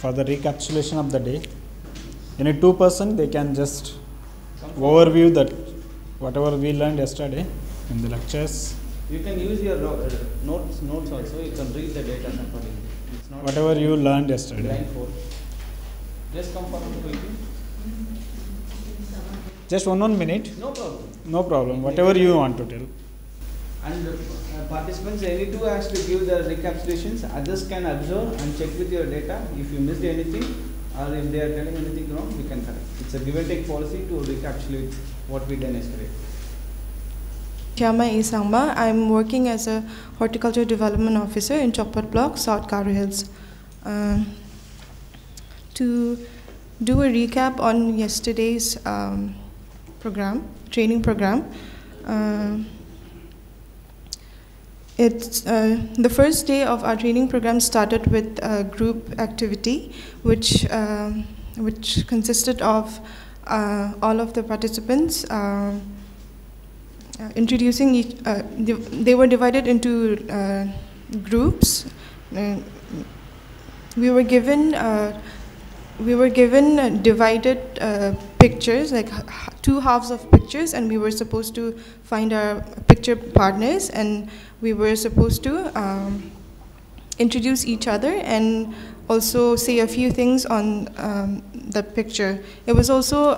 for the recapitulation of the day. Any two person, they can just overview that whatever we learned yesterday in the lectures. You can use your notes also. You can read the data accordingly. It's not whatever you learned yesterday. blindfold. Just come forward quickly. Just one minute. No problem. No problem. Whatever you want to tell. And participants, any two has to give the recapitulations. Others can observe and check with your data. If you missed anything or if they are telling anything wrong, we can correct. It's a give and take policy to recapitulate what we done yesterday. AESA-Driven. I'm working as a horticulture development officer in Choppat Block, South Garo Hills. To do a recap on yesterday's training program. It's the first day of our training program started with a group activity, which consisted of all of the participants introducing each. They were divided into groups. We were given divided pictures, like two halves of pictures, and we were supposed to find our picture partners, and we were supposed to introduce each other and also say a few things on the picture. It was also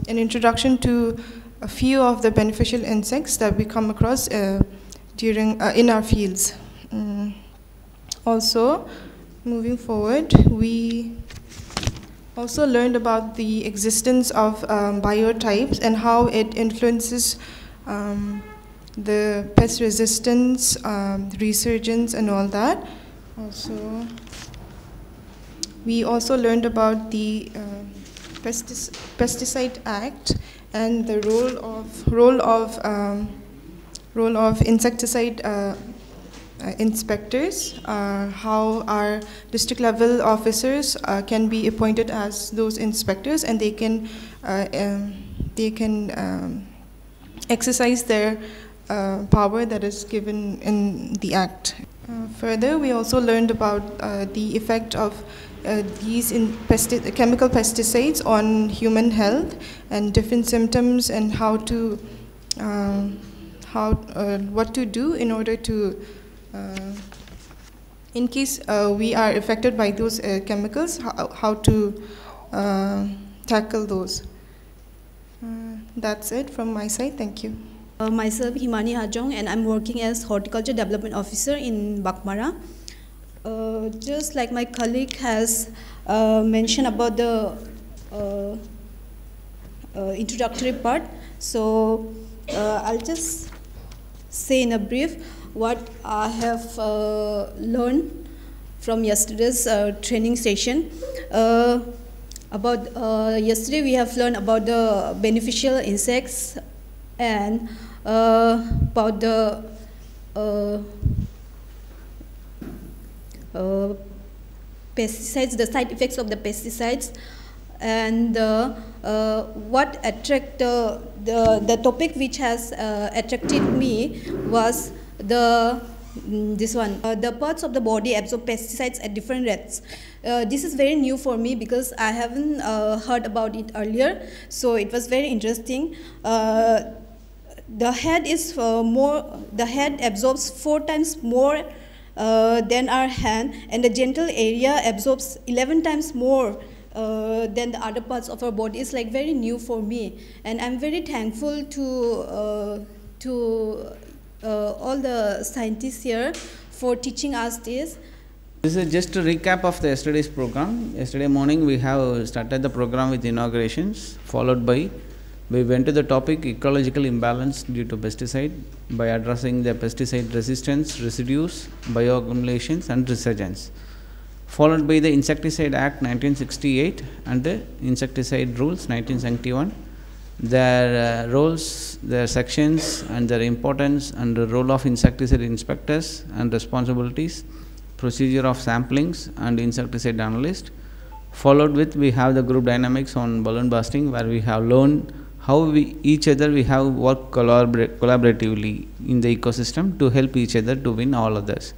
an introduction to a few of the beneficial insects that we come across in our fields. Also, moving forward, we also learned about the existence of biotypes and how it influences the pest resistance, resurgence, and all that. Also, we also learned about the Pesticide Act and the role of insecticide inspectors, how our district level officers can be appointed as those inspectors, and they can exercise their power that is given in the Act. Further, we also learned about the effect of these chemical pesticides on human health and different symptoms, and what to do in order to, in case we are affected by those chemicals, how to tackle those. That's it from my side. Thank you. Myself, Himani Hajong, and I'm working as Horticulture Development Officer in Bakmara. Just like my colleague has mentioned about the introductory part, so I'll just say in a brief what I have learned from yesterday's training session. Yesterday we have learned about the beneficial insects and about the pesticides, the side effects of the pesticides, and what attract the topic which has attracted me was the parts of the body absorb pesticides at different rates. This is very new for me because I haven't heard about it earlier, so it was very interesting. The head absorbs 4 times more than our hand, and the genital area absorbs 11 times more than the other parts of our body. It's like very new for me, and I'm very thankful to all the scientists here for teaching us this. This is just a recap of the yesterday's program. Yesterday morning we have started the program with inaugurations, followed by we went to the topic ecological imbalance due to pesticide by addressing the pesticide resistance, residues, bioaccumulations, and resurgence. Followed by the Insecticide Act 1968 and the Insecticide Rules 1971. Their roles, their sections, and their importance, and the role of insecticide inspectors and responsibilities, procedure of samplings, and insecticide analyst. Followed with we have the group dynamics on balloon bursting, where we have learned how we have worked collaboratively in the ecosystem to help each other to win all others.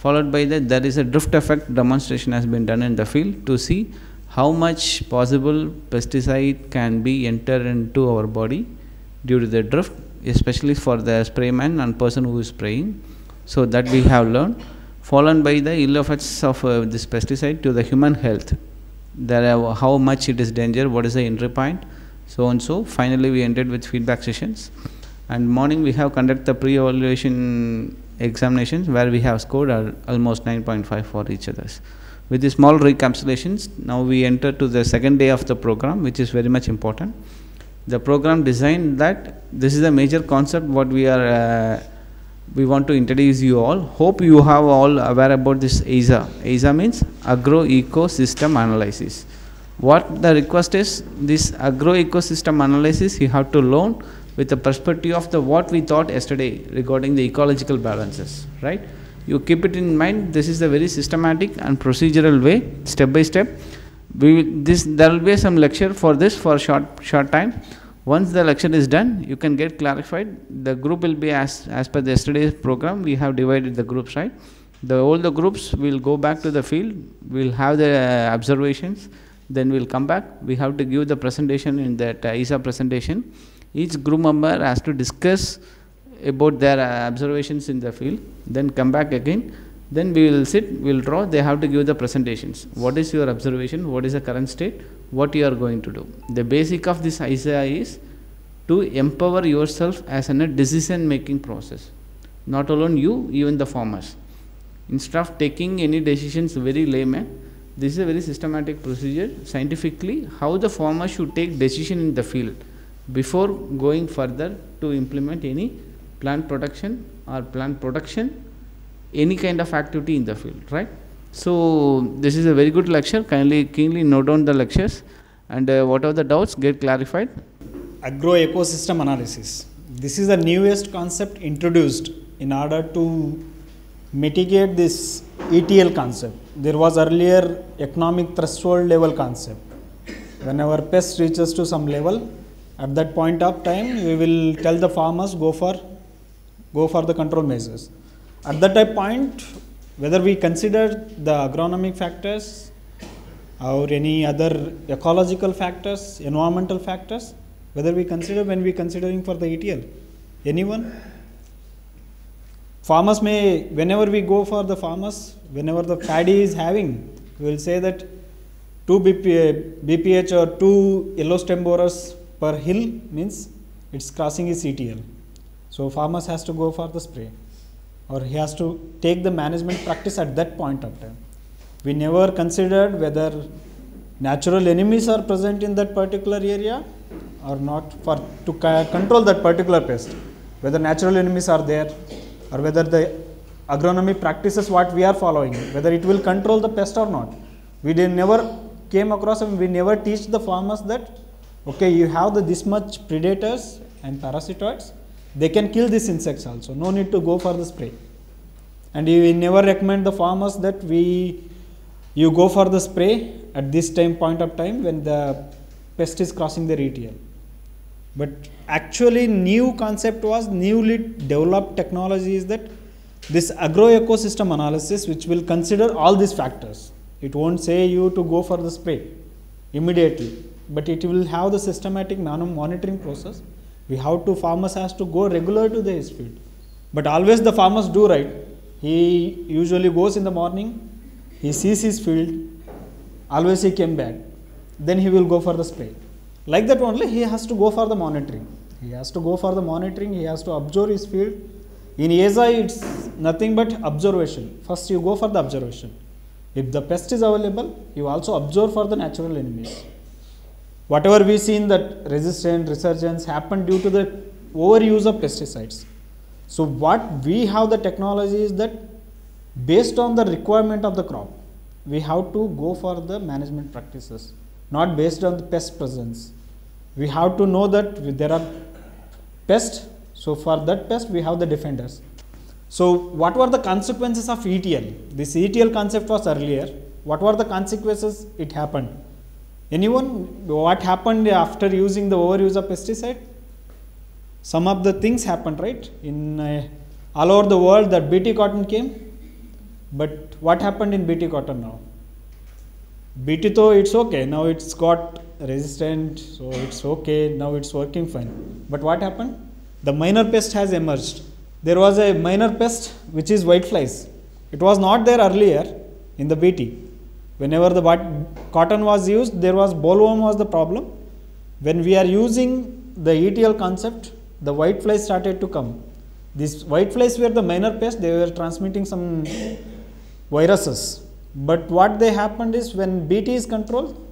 Followed by that, there is a drift effect demonstration has been done in the field to see how much possible pesticide can be entered into our body due to the drift, especially for the sprayman and person who is spraying. So that we have learned. Followed by the ill effects of this pesticide to the human health. How much it is danger, what is the entry point, so and so. Finally, we ended with feedback sessions. And morning we have conducted the pre-evaluation examinations where we have scored almost 9.5 for each others. With the small recapitulations, now we enter to the second day of the program, which is very much important. The program designed that this is a major concept what we want to introduce you all. Hope you have all aware about this AESA. AESA means Agro-Ecosystem Analysis. What the request is, this agro-ecosystem analysis you have to learn with the perspective of the what we thought yesterday regarding the ecological balances, right? You keep it in mind. This is a very systematic and procedural way, step by step. There will be some lecture for this for short time. Once the lecture is done, you can get clarified. The group will be as per the yesterday's program. We have divided the groups, right? All the groups will go back to the field. We'll have the observations. Then we'll come back. We have to give the presentation in that AESA presentation. Each group member has to discuss about their observations in the field. Then come back again. Then we will sit, we will draw. They have to give the presentations. What is your observation? What is the current state? What you are going to do? The basic of this AESA is to empower yourself as in a decision making process. Not alone you, even the farmers. Instead of taking any decisions very layman, this is a very systematic procedure. Scientifically, how the farmer should take decision in the field before going further to implement any plant protection or plant production, any kind of activity in the field, right? So this is a very good lecture. Keenly note down the lectures, and whatever the doubts get clarified. Agro-ecosystem analysis. This is the newest concept introduced in order to mitigate this ETL concept. There was earlier economic threshold level concept. Whenever pest reaches to some level, at that point of time, we will tell the farmers go for the control measures. At that point, whether we consider the agronomic factors or any other ecological factors, environmental factors, whether we consider when we considering for the ETL, anyone? Farmers may, whenever we go for the farmers, whenever the paddy is having, we will say that 2 BPH or 2 yellow stem borers per hill means it's crossing his ETL. So farmers has to go for the spray, or he has to take the management practice at that point of time. We never considered whether natural enemies are present in that particular area or not to control that particular pest. Whether natural enemies are there, or whether the agronomy practices what we are following, whether it will control the pest or not. We never came across and we never teach the farmers that, okay, you have this much predators and parasitoids, they can kill these insects also, no need to go for the spray. And we never recommend the farmers that you go for the spray at this point of time when the pest is crossing their ETL. But actually new concept was newly developed technology is that this agro-ecosystem analysis, which will consider all these factors. It won't say you to go for the spray immediately, but it will have the systematic monitoring process. Farmers has to go regular to his field. But always the farmers do right. He usually goes in the morning, he sees his field, always he came back. Then he will go for the spray. Like that only he has to go for the monitoring. He has to go for the monitoring, he has to observe his field. In AESA, it's nothing but observation. First you go for the observation. If the pest is available, you also observe for the natural enemies. Whatever we see in that resurgence happened due to the overuse of pesticides. So what we have the technology is that based on the requirement of the crop, we have to go for the management practices, not based on the pest presence. We have to know that there are pests, so for that pest we have the defenders. So what were the consequences of ETL? This ETL concept was earlier. What were the consequences it happened? Anyone? What happened after using the overuse of pesticide? Some of the things happened, right? In all over the world, that BT cotton came. But what happened in BT cotton now? BT though it's okay, now it's got resistant, so it's okay, now it's working fine. But what happened? The minor pest has emerged. There was a minor pest which is whiteflies. It was not there earlier in the BT. Whenever the cotton was used, there was bollworm was the problem. When we are using the ETL concept, the whiteflies started to come. These whiteflies were the minor pest, they were transmitting some viruses. But what they happened is when BT is controlled,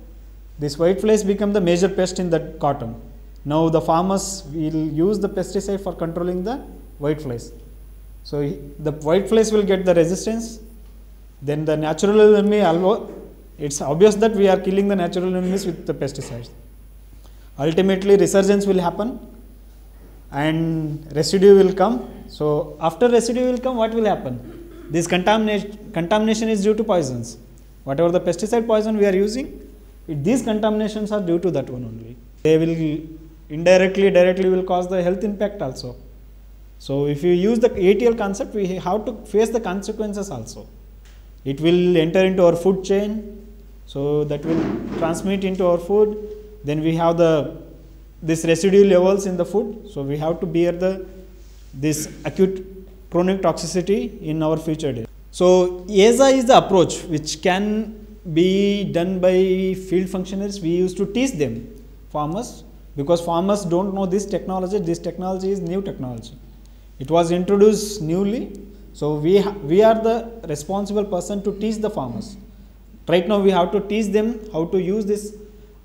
these whiteflies become the major pest in that cotton. Now the farmers will use the pesticide for controlling the whiteflies. So the whiteflies will get the resistance. Then the natural enemy, it's obvious that we are killing the natural enemies with the pesticides. Ultimately resurgence will happen and residue will come. So after residue will come, what will happen? This contamination is due to poisons. Whatever the pesticide poison we are using, these contaminations are due to that one only. They will indirectly, directly will cause the health impact also. So if you use the ATL concept, we have to face the consequences also. It will enter into our food chain, so that will transmit into our food. Then we have this residue levels in the food, so we have to bear this acute chronic toxicity in our future days. So AESA is the approach which can be done by field functionaries. We used to teach them, farmers, because farmers don't know this technology is new technology. It was introduced newly, so we are the responsible person to teach the farmers. Right now we have to teach them how to use this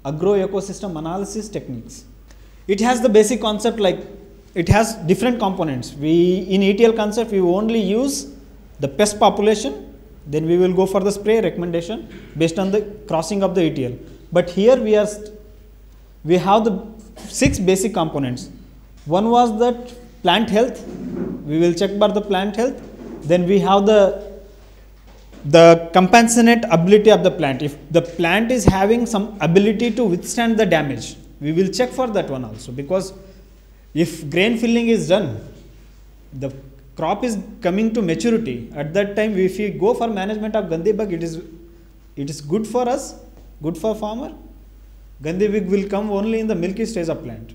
agro-ecosystem analysis techniques. It has the basic concept, like it has different components. In ETL concept, we only use the pest population, then we will go for the spray recommendation based on the crossing of the ETL. But here we have the 6 basic components. One was that plant health. We will check for the plant health. Then we have the compensate ability of the plant. If the plant is having some ability to withstand the damage, we will check for that one also, because if grain filling is done, the crop is coming to maturity. At that time, if we go for management of Gandhi bug, it is good for us, good for farmer. Gandhi bug will come only in the milky stage of plant.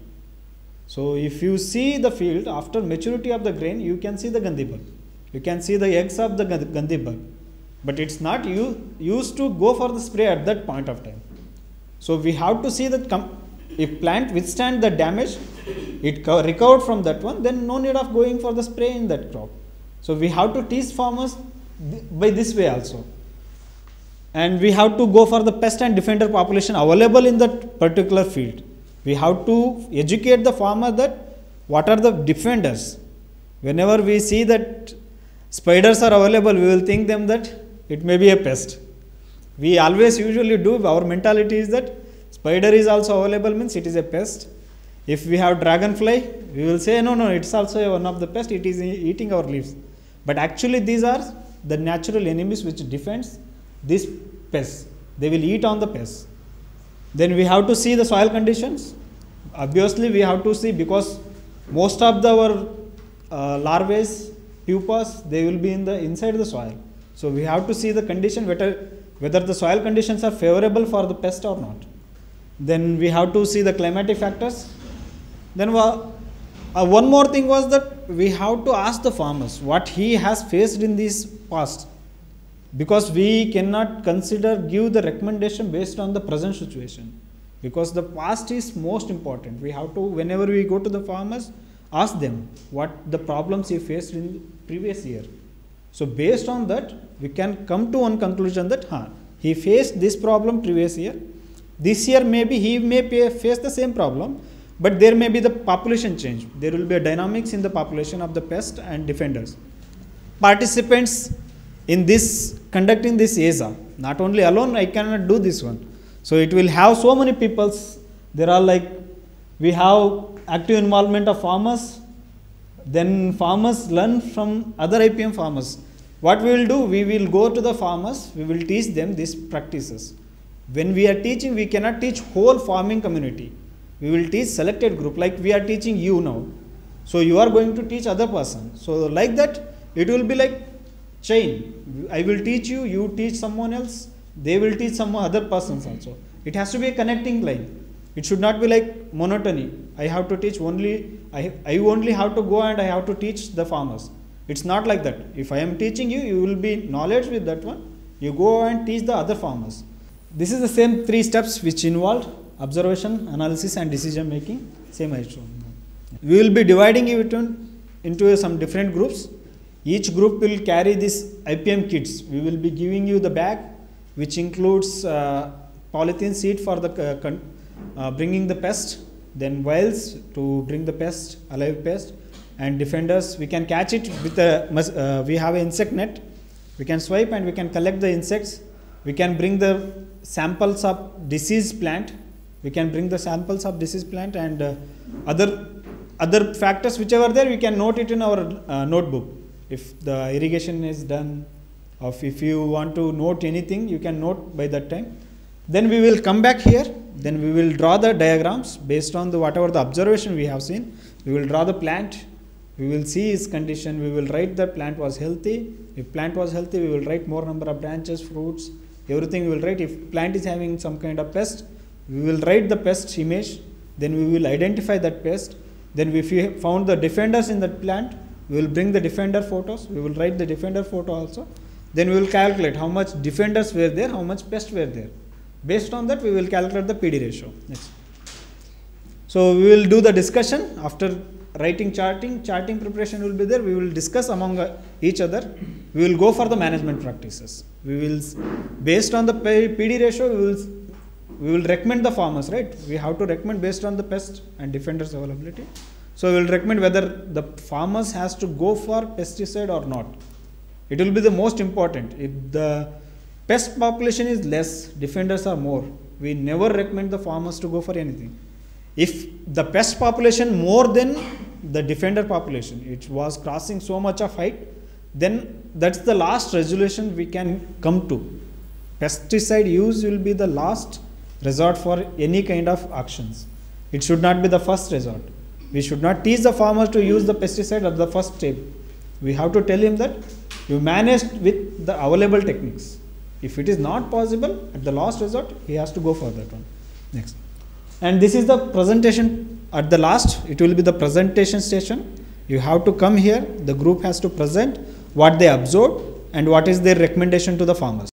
So if you see the field after maturity of the grain, you can see the Gandhi bug. You can see the eggs of the Gandhi bug. But it's not used to go for the spray at that point of time. So we have to see that if plant withstand the damage, it recovered from that one, then no need of going for the spray in that crop. So we have to teach farmers by this way also. And we have to go for the pest and defender population available in that particular field. We have to educate the farmer that what are the defenders. Whenever we see that spiders are available, we will think them that it may be a pest. We always usually do, our mentality is that spider is also available means it is a pest. If we have dragonfly, we will say no, it's also one of the pests, it is eating our leaves. But actually these are the natural enemies which defends these pests. They will eat on the pests. Then we have to see the soil conditions. Obviously we have to see, because most of our larvae, pupas, they will be inside the soil. So we have to see the condition, whether the soil conditions are favorable for the pest or not. Then we have to see the climatic factors. Then one more thing was that we have to ask the farmers what he has faced in this past, because we cannot give the recommendation based on the present situation, because the past is most important. We have to, whenever we go to the farmers, ask them what the problems he faced in the previous year. So based on that, we can come to one conclusion that he faced this problem previous year. This year maybe he may face the same problem, but there may be the population change. There will be a dynamics in the population of the pest and defenders. Participants in this, conducting this AESA, not only alone I cannot do this one. So it will have so many peoples. There are we have active involvement of farmers, then farmers learn from other IPM farmers. What we will do, we will go to the farmers, we will teach them these practices. When we are teaching, we cannot teach whole farming community. We will teach selected group, like we are teaching you now. So you are going to teach other person. So like that, it will be like chain. I will teach you, you teach someone else, they will teach some other persons also. It has to be a connecting line. It should not be like monotony. I have to teach only, I only have to go and I have to teach the farmers. It's not like that. If I am teaching you, you will be knowledge with that one. You go and teach the other farmers. This is the same 3 steps which involve observation, analysis and decision making. Same I shown. We will be dividing it into some different groups. Each group will carry this IPM kits. We will be giving you the bag which includes polythene sheet for the bringing the pest, then vials to bring the pest, alive pest, and defenders. We can catch it with we have an insect net. We can swipe and we can collect the insects. We can bring the samples of diseased plant. We can bring the samples of diseased plant and other factors whichever there, we can note it in our notebook. If the irrigation is done, or if you want to note anything, you can note by that time. Then we will come back here. Then we will draw the diagrams based on whatever the observation we have seen. We will draw the plant. We will see its condition. We will write the plant was healthy. If plant was healthy, we will write more number of branches, fruits, everything we will write. If plant is having some kind of pest, we will write the pest image. Then we will identify that pest. Then if we found the defenders in that plant, we will bring the defender photos. We will write the defender photo also. Then we will calculate how much defenders were there, how much pests were there. Based on that, we will calculate the PD ratio. Next. So we will do the discussion after writing charting preparation will be there. We will discuss among each other. We will go for the management practices. We will, based on the PD ratio, we will recommend the farmers, right? We have to recommend based on the pest and defenders availability. So we will recommend whether the farmers has to go for pesticide or not. It will be the most important. If the pest population is less, defenders are more, we never recommend the farmers to go for anything. If the pest population more than the defender population, it was crossing so much of height, then that's the last resolution we can come to. Pesticide use will be the last resort for any kind of actions. It should not be the first resort. We should not teach the farmers to use the pesticide at the first step. We have to tell him that you manage with the available techniques. If it is not possible, at the last resort, he has to go for that one. Next. And this is the presentation at the last. It will be the presentation station. You have to come here. The group has to present what they observed and what is their recommendation to the farmers.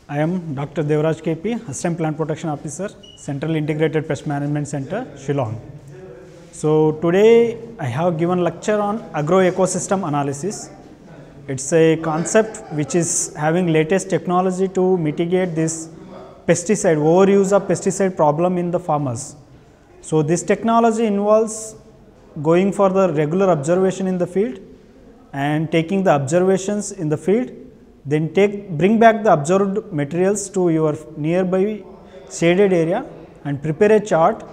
I am Dr. Devraj KP, Assistant Plant Protection Officer, Central Integrated Pest Management Center, Shillong. So today I have given lecture on agro-ecosystem analysis. It's a concept which is having latest technology to mitigate this pesticide, overuse of pesticide problem in the farmers. So this technology involves going for the regular observation in the field and taking the observations in the field, then bring back the observed materials to your nearby shaded area and prepare a chart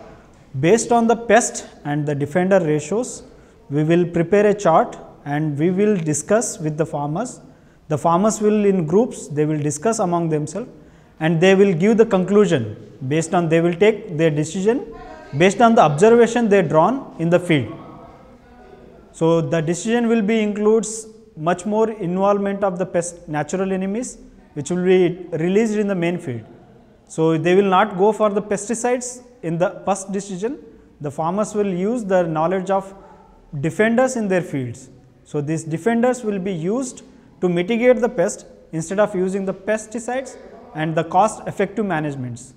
based on the pest and the defender ratios. We will prepare a chart and we will discuss with the farmers. The farmers will in groups, they will discuss among themselves and they will give the conclusion based on, they will take their decision based on the observation they drawn in the field. So the decision will be includes much more involvement of the pest natural enemies which will be released in the main field. So they will not go for the pesticides in the first decision, the farmers will use the knowledge of defenders in their fields. So, these defenders will be used to mitigate the pest instead of using the pesticides and the cost effective managements.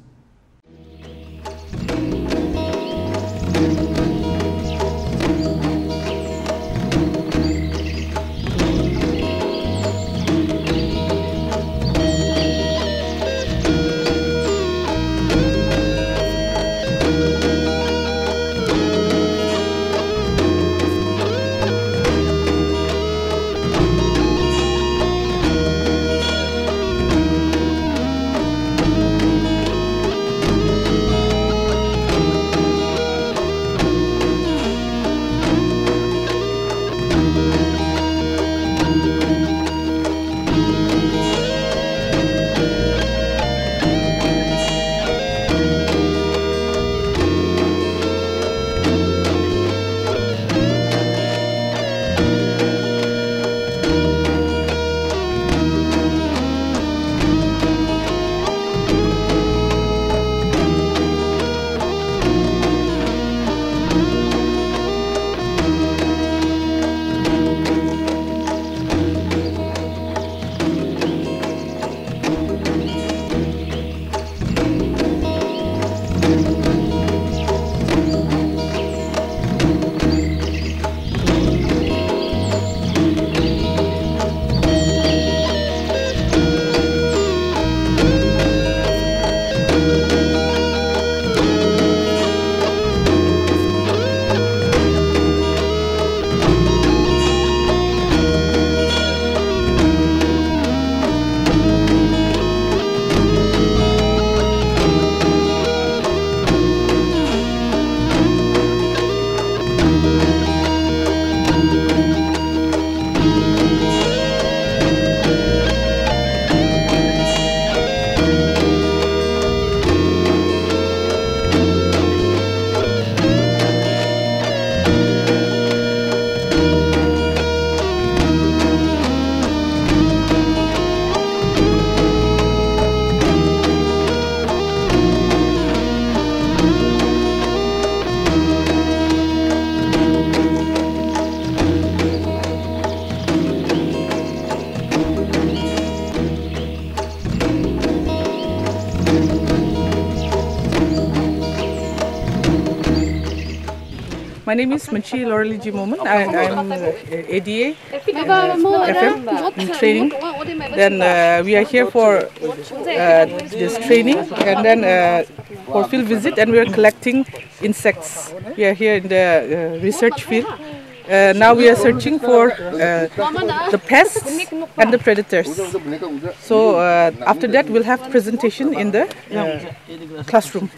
My name is Manchi Laurel G. Moman. I'm ADA FM in training. Then we are here for this training and then for field visit, and we are collecting insects. We are here in the research field. Now we are searching for the pests and the predators. So after that we'll have presentation in the classroom.